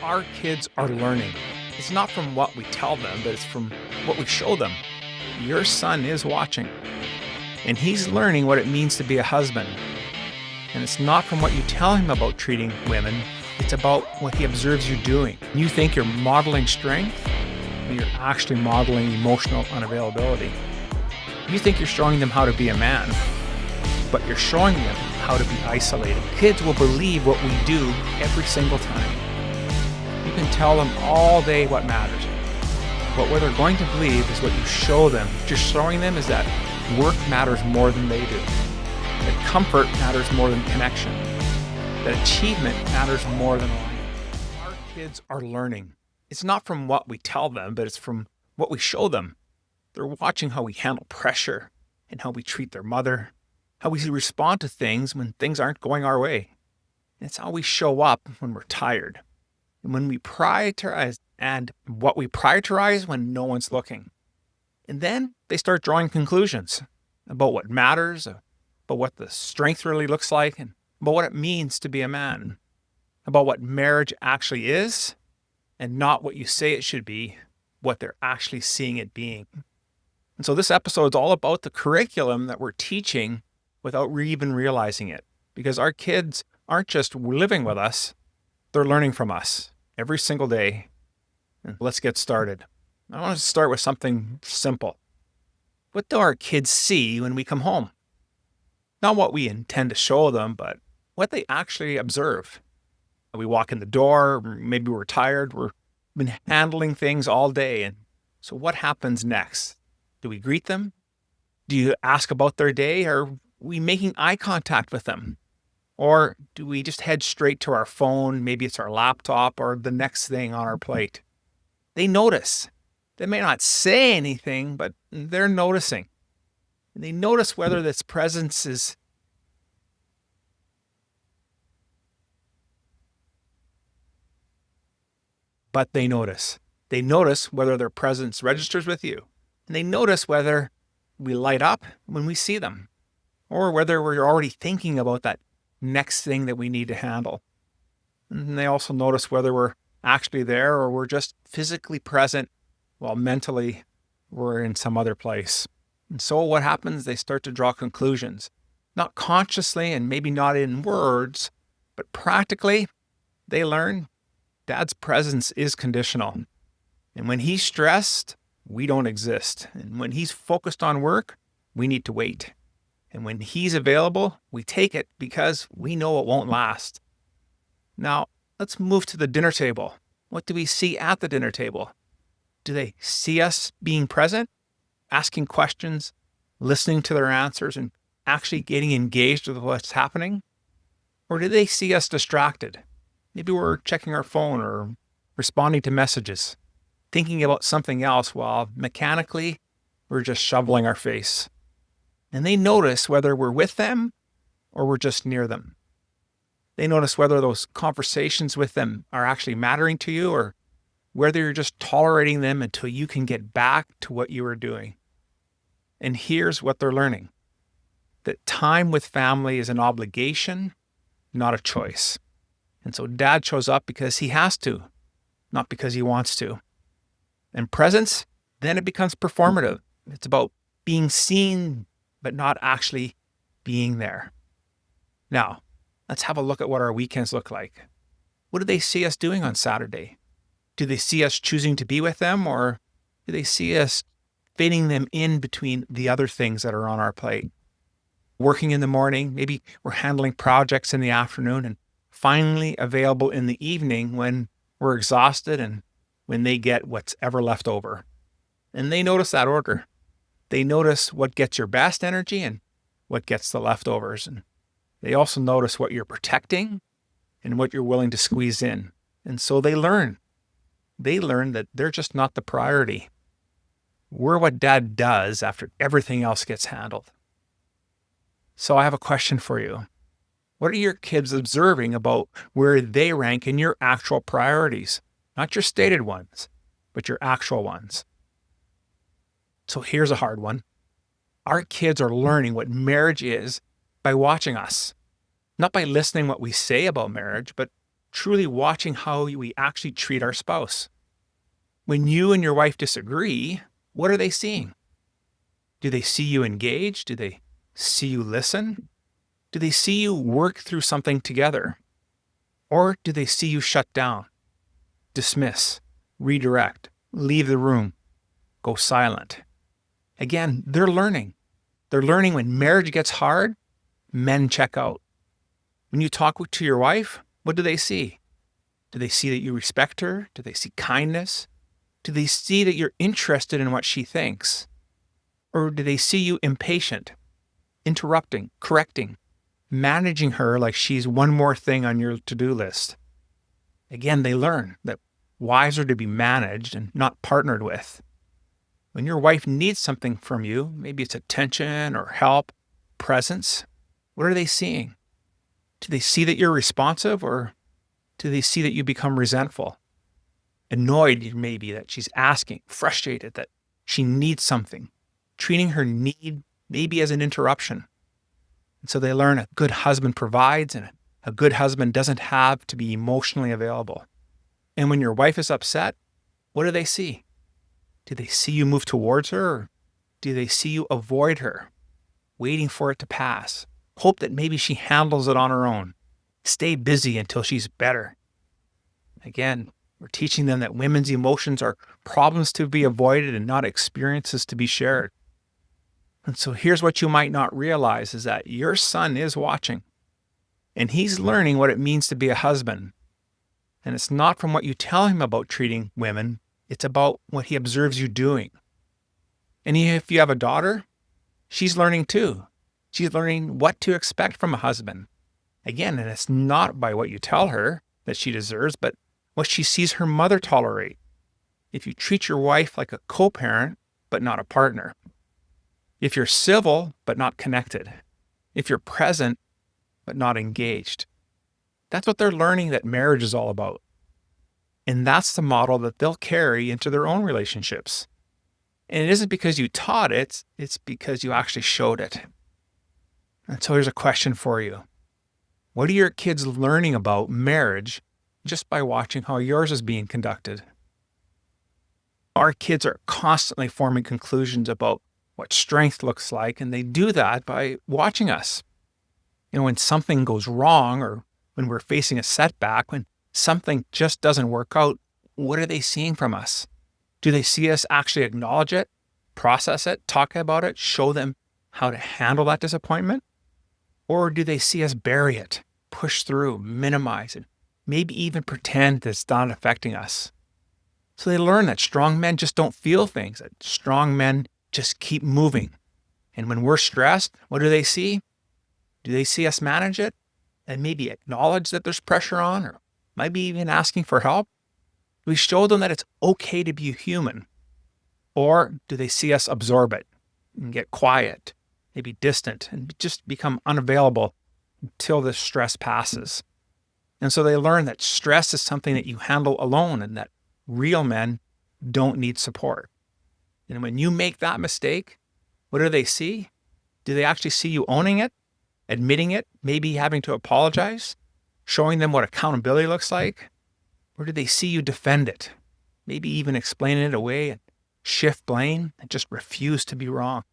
Our kids are learning. It's not from what we tell them, but it's from what we show them. Your son is watching, and he's learning what it means to be a husband. And it's not from what you tell him about treating women, it's about what he observes you doing. You think you're modeling strength, and you're actually modeling emotional unavailability. You think you're showing them how to be a man, but you're showing them how to be isolated. Kids will believe what we do every single time. You can tell them all day what matters, but what they're going to believe is what you show them. What you're showing them is that work matters more than they do, that comfort matters more than connection, that achievement matters more than life. Our kids are learning. It's not from what we tell them, but it's from what we show them. They're watching how we handle pressure and how we treat their mother, how we respond to things when things aren't going our way. And it's how we show up when we're tired, and when we prioritize, and what we prioritize when no one's looking. And then they start drawing conclusions about what matters, about what the strength really looks like, and about what it means to be a man, about what marriage actually is, and not what you say it should be, what they're actually seeing it being. And so this episode is all about the curriculum that we're teaching without even realizing it. Because our kids aren't just living with us, they're learning from us every single day. And let's get started. I want to start with something simple. What do our kids see when we come home? Not what we intend to show them, but what they actually observe. We walk in the door, maybe we're tired, we've been handling things all day. And so what happens next? Do we greet them? Do you ask about their day? Are we making eye contact with them? Or do we just head straight to our phone? Maybe it's our laptop or the next thing on our plate. They notice. They may not say anything, but they're noticing. And they notice whether this presence is They notice. They notice whether their presence registers with you. And they notice whether we light up when we see them, or whether we're already thinking about that next thing that we need to handle. And they also notice whether we're actually there or we're just physically present while mentally we're in some other place. And so what happens? They start to draw conclusions, not consciously and maybe not in words, but practically. They learn Dad's presence is conditional. And when he's stressed, we don't exist. And when he's focused on work, we need to wait. And when he's available, we take it because we know it won't last. Now, let's move to the dinner table. What do we see at the dinner table? Do they see us being present, asking questions, listening to their answers, and actually getting engaged with what's happening? Or do they see us distracted? Maybe we're checking our phone or responding to messages, thinking about something else while mechanically we're just shoveling our face. And they notice whether we're with them or we're just near them. They notice whether those conversations with them are actually mattering to you or whether you're just tolerating them until you can get back to what you were doing. And here's what they're learning: that time with family is an obligation, not a choice. And so Dad shows up because he has to, not because he wants to. And presence, then it becomes performative. It's about being seen, but not actually being there. Now, let's have a look at what our weekends look like. What do they see us doing on Saturday? Do they see us choosing to be with them, or do they see us fitting them in between the other things that are on our plate? Working in the morning, maybe we're handling projects in the afternoon and finally available in the evening when we're exhausted and when they get what's ever left over. And they notice that order. They notice what gets your best energy and what gets the leftovers. And they also notice what you're protecting and what you're willing to squeeze in. And so they learn. They learn that they're just not the priority. We're what Dad does after everything else gets handled. So I have a question for you. What are your kids observing about where they rank in your actual priorities? Not your stated ones, but your actual ones. So here's a hard one. Our kids are learning what marriage is by watching us. Not by listening what we say about marriage, but truly watching how we actually treat our spouse. When you and your wife disagree, what are they seeing? Do they see you engage? Do they see you listen? Do they see you work through something together? Or do they see you shut down, dismiss, redirect, leave the room, go silent? Again, they're learning. They're learning when marriage gets hard, men check out. When you talk to your wife, what do they see? Do they see that you respect her? Do they see kindness? Do they see that you're interested in what she thinks? Or do they see you impatient, interrupting, correcting, managing her like she's one more thing on your to-do list? Again, they learn that wives are to be managed and not partnered with. When your wife needs something from you, maybe it's attention or help, presence, what are they seeing? Do they see that you're responsive, or do they see that you become resentful? Annoyed maybe that she's asking, frustrated that she needs something, treating her need maybe as an interruption. And so they learn a good husband provides, and a good husband doesn't have to be emotionally available. And when your wife is upset, what do they see? Do they see you move towards her, or do they see you avoid her, waiting for it to pass? Hope that maybe she handles it on her own. Stay busy until she's better. Again, we're teaching them that women's emotions are problems to be avoided and not experiences to be shared. And so here's what you might not realize is that your son is watching, and he's learning what it means to be a husband. And it's not from what you tell him about treating women, it's about what he observes you doing. And if you have a daughter, she's learning too. She's learning what to expect from a husband. Again, and it's not by what you tell her that she deserves, but what she sees her mother tolerate. If you treat your wife like a co-parent, but not a partner. If you're civil, but not connected. If you're present, but not engaged. That's what they're learning that marriage is all about. And that's the model that they'll carry into their own relationships. And it isn't because you taught it, it's because you actually showed it. And so here's a question for you. What are your kids learning about marriage just by watching how yours is being conducted? Our kids are constantly forming conclusions about what strength looks like, and they do that by watching us. When something goes wrong, or when we're facing a setback, when something just doesn't work out, what are they seeing from us? Do they see us actually acknowledge it, process it, talk about it, show them how to handle that disappointment? Or do they see us bury it, push through, minimize it, maybe even pretend that it's not affecting us? So they learn that strong men just don't feel things, that strong men just keep moving. And when we're stressed, what do they see? Do they see us manage it and maybe acknowledge that there's pressure on, or maybe even asking for help? Do we show them that it's okay to be human? Or do they see us absorb it and get quiet, maybe distant, and just become unavailable until the stress passes? And so they learn that stress is something that you handle alone, and that real men don't need support. And when you make that mistake, what do they see? Do they actually see you owning it, admitting it, maybe having to apologize, showing them what accountability looks like? Or do they see you defend it, maybe even explaining it away and shift blame and just refuse to be wrong?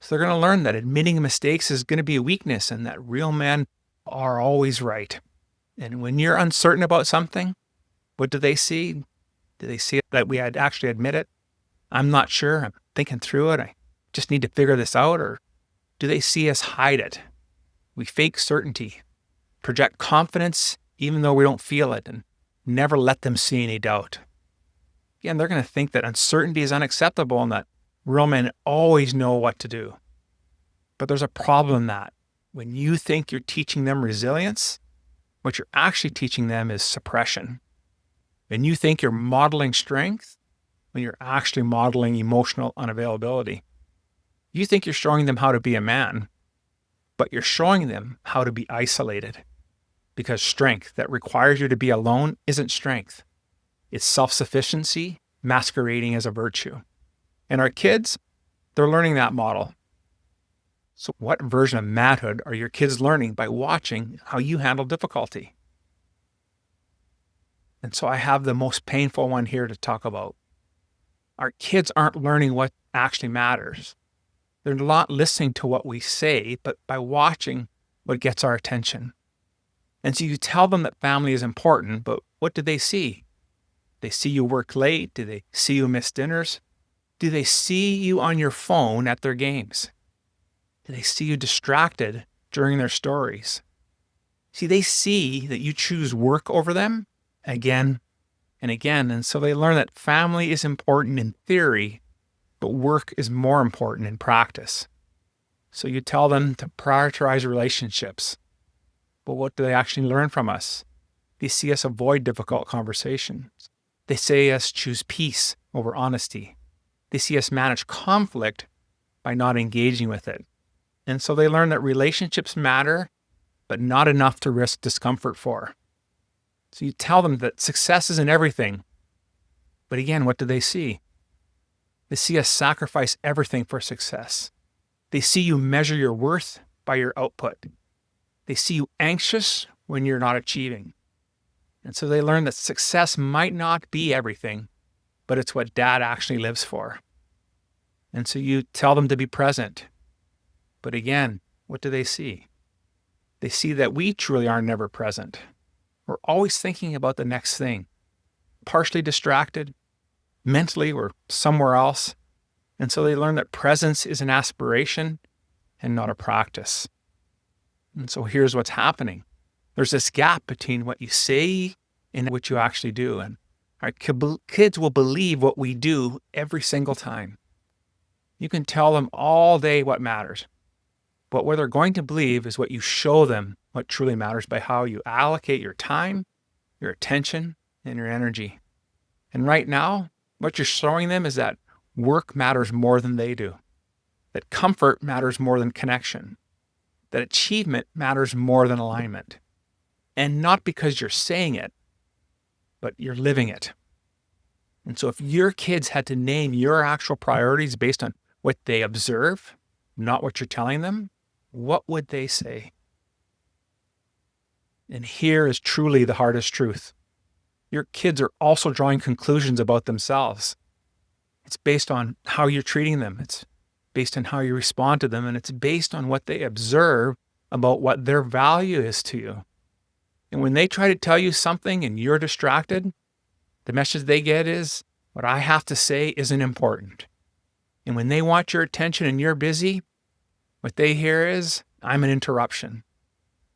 So they're going to learn that admitting mistakes is going to be a weakness, and that real men are always right. And when you're uncertain about something, what do they see? Do they see that we had actually admit it? I'm not sure. I'm thinking through it. I just need to figure this out. Or do they see us hide it? We fake certainty, project confidence even though we don't feel it, and never let them see any doubt. Again, they're going to think that uncertainty is unacceptable and that real men always know what to do. But there's a problem in that. When you think you're teaching them resilience, what you're actually teaching them is suppression. When you think you're modeling strength, when you're actually modeling emotional unavailability. You think you're showing them how to be a man, but you're showing them how to be isolated. Because strength that requires you to be alone isn't strength. It's self-sufficiency masquerading as a virtue. And our kids, they're learning that model. So what version of manhood are your kids learning by watching how you handle difficulty? And so I have the most painful one here to talk about. Our kids aren't learning what actually matters. They're not listening to what we say, but by watching what gets our attention. And so you tell them that family is important, but what do they see? They see you work late? Do they see you miss dinners? Do they see you on your phone at their games? Do they see you distracted during their stories? See, they see that you choose work over them again and again. And so they learn that family is important in theory, but work is more important in practice. So you tell them to prioritize relationships. But what do they actually learn from us? They see us avoid difficult conversations. They see us choose peace over honesty. They see us manage conflict by not engaging with it. And so they learn that relationships matter, but not enough to risk discomfort for. So you tell them that success isn't everything. But again, what do they see? They see us sacrifice everything for success. They see you measure your worth by your output. They see you anxious when you're not achieving. And so they learn that success might not be everything, but it's what dad actually lives for. And so you tell them to be present. But again, what do they see? They see that we truly are never present. We're always thinking about the next thing, partially distracted. Mentally, we're somewhere else. And so they learn that presence is an aspiration and not a practice. And so here's what's happening. There's this gap between what you say and what you actually do. And our kids will believe what we do every single time. You can tell them all day what matters. But what they're going to believe is what you show them what truly matters by how you allocate your time, your attention, and your energy. And right now, what you're showing them is that work matters more than they do, that comfort matters more than connection, that achievement matters more than alignment. And not because you're saying it, but you're living it. And so if your kids had to name your actual priorities based on what they observe, not what you're telling them, what would they say? And here is truly the hardest truth. Your kids are also drawing conclusions about themselves. It's based on how you're treating them. It's based on how you respond to them. And it's based on what they observe about what their value is to you. And when they try to tell you something and you're distracted, the message they get is, what I have to say isn't important. And when they want your attention and you're busy, what they hear is, I'm an interruption.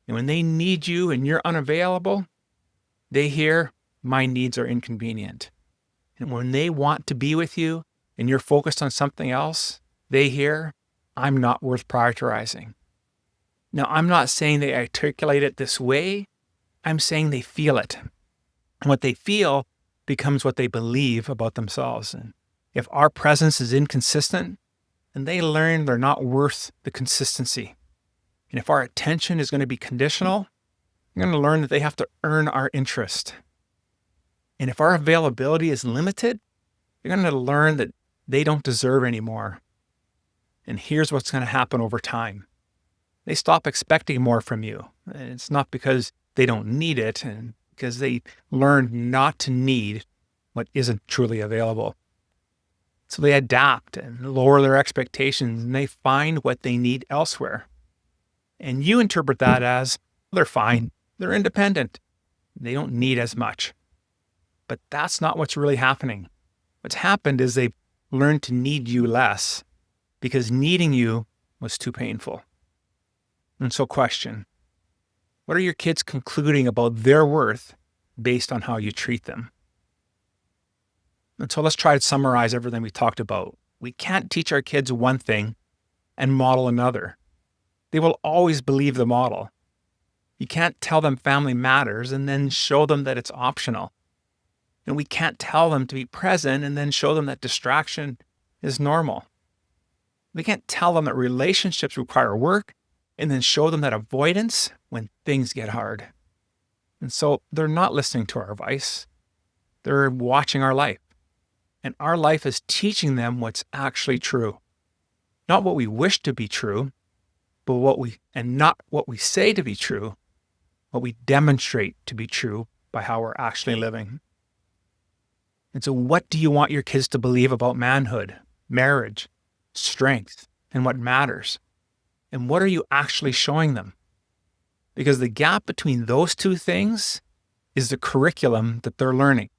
And when they need you and you're unavailable, they hear, my needs are inconvenient. And when they want to be with you and you're focused on something else, they hear, I'm not worth prioritizing. Now, I'm not saying they articulate it this way. I'm saying they feel it. And what they feel becomes what they believe about themselves. And if our presence is inconsistent, then they learn they're not worth the consistency. And if our attention is going to be conditional, they're going to learn that they have to earn our interest. And if our availability is limited, they're going to learn that they don't deserve any more. And here's what's going to happen over time. They stop expecting more from you. And it's not because they don't need it, and because they learn not to need what isn't truly available. So they adapt and lower their expectations, and they find what they need elsewhere. And you interpret that as, they're fine, they're independent, they don't need as much. But that's not what's really happening. What's happened is they've learned to need you less because needing you was too painful. And so question, what are your kids concluding about their worth based on how you treat them? And so let's try to summarize everything we talked about. We can't teach our kids one thing and model another. They will always believe the model. You can't tell them family matters and then show them that it's optional. And we can't tell them to be present and then show them that distraction is normal. We can't tell them that relationships require work and then show them that avoidance when things get hard. And so they're not listening to our advice. They're watching our life. And our life is teaching them what's actually true. Not what we wish to be true, but not what we say to be true, what we demonstrate to be true by how we're actually living. And so what do you want your kids to believe about manhood, marriage, strength, and what matters? And what are you actually showing them? Because the gap between those two things is the curriculum that they're learning.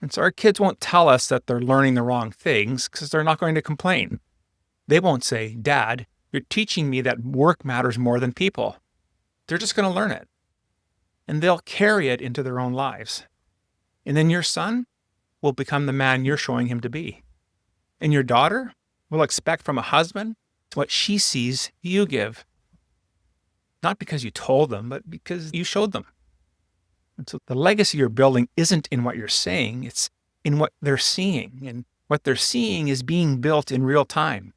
And so our kids won't tell us that they're learning the wrong things because they're not going to complain. They won't say, "Dad, you're teaching me that work matters more than people." They're just going to learn it. And they'll carry it into their own lives. And then your son will become the man you're showing him to be. And your daughter will expect from a husband what she sees you give. Not because you told them, but because you showed them. And so the legacy you're building isn't in what you're saying, it's in what they're seeing. And what they're seeing is being built in real time.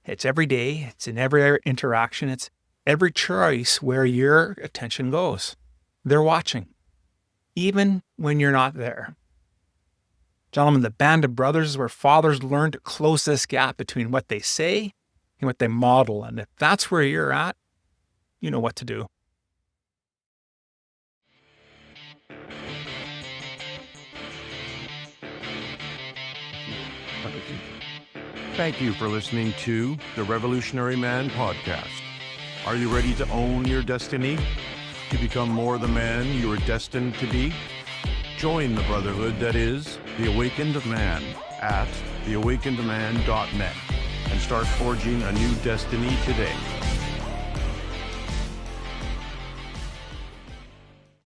It's every day, it's in every interaction, it's every choice where your attention goes. They're watching, even when you're not there. Gentlemen, the band of brothers is where fathers learn to close this gap between what they say and what they model. And if that's where you're at, you know what to do. Thank you for listening to the Revolutionary Man podcast. Are you ready to own your destiny? To become more the man you are destined to be? Join the brotherhood that is the Awakened Man at theawakenedman.net and start forging a new destiny today.